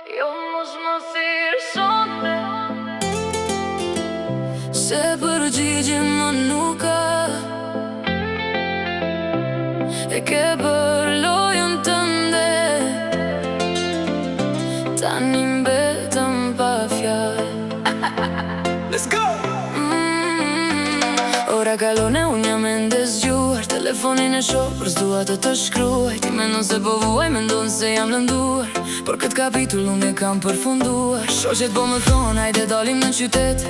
Jo mos më thirr sonte, se përgjigje më nuk ka. E ke bërë lojën tënde, tani mbetëm pa fjalë. Let's go! Ora kalon e unë jam ende zgjuar, telefonin e shoh për s'dua të shkruaj. Ti mendon se po vuaj, mendon se jam lënduar, por këtë kapitull unë e kam përfunduar. Shoqet po më thon, hajde dalim në qytet,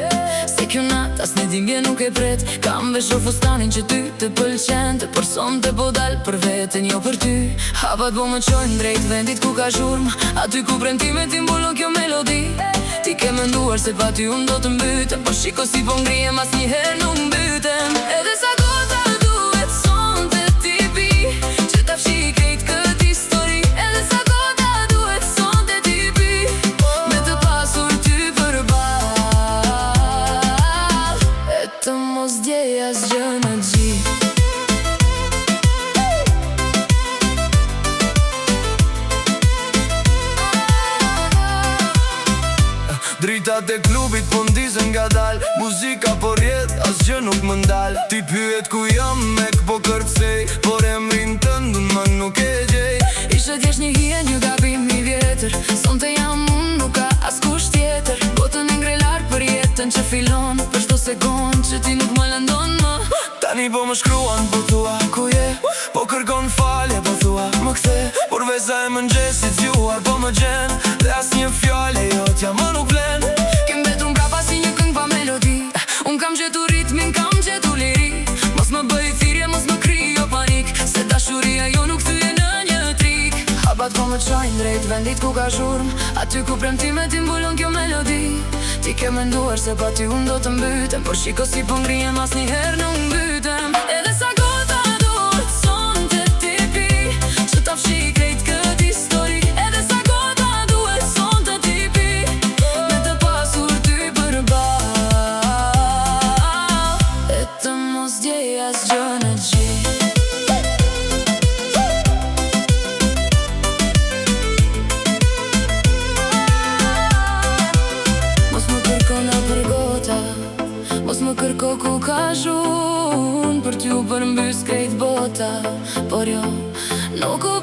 se kjo nat as një dimje nuk e pret. Kam veshur fustanin që ty të pëlqente, por sonte po dal për veten, jo për ty. Hapat po më qojnë drejt vendit ku ka zhurmë, aty ku premtimet ti mbullon kjo melodi. Ti ke menduar se pa ty unë do të mbytem, por shiko si po ngrihem as njëherë nuk mbytem. Edhe sa gota duhet sonte ti pi, që ta fshi krejt këtë histori. Edhe sa gota duhet sonte ti pi, me të pasur ty përballë, e të mos djej asgjë në gjithë. Dritat e klubit po ndizën nga dal, muzika po rjet, asgjë nuk më ndal. Ti pyet ku jam mek po kërcej, por emrin tënd unë më nuk e gjej. Ishe t'jesh një hije, një gabim i vjetër, sonte jam unë, nuk ka askush tjetër. Botën e ngrelar për jetën që filon, për shto sekund që ti nuk më lëndon më. Tani po më shkruan, po thua ku je, po kërkon falje, po thua më kthe. Por veza e mëngjesit zjuar po më gjen, dhe as një fjale jotja më nuk vlen. Kem betur mbrapa si një këngë pa melodi, unë kam gjetur ritmin, kam gjetur liri. Mos më bëj thirrje, mos më krijo panik, se dashuria jo nuk thyje në një trik. Hapat po më qojnë drejt vendit ku ka zhurmë, aty ku premtimet ti mbullon kjo melodi. Ti ke menduar se pa ty unë do të mbytem, por shiko si po ngrihem as njëherë nuk mbytem. Edhe sa gota duhet sonte ti pi, që ta fshi krejt këtë histori. Edhe sa gota duhet sonte ti pi, me të pasur ty përballë, e të mos djej asgjë në gjithë. Mos më kërko ku ka zhun, për t'ju përmbys krejt bota, por jo, nuk u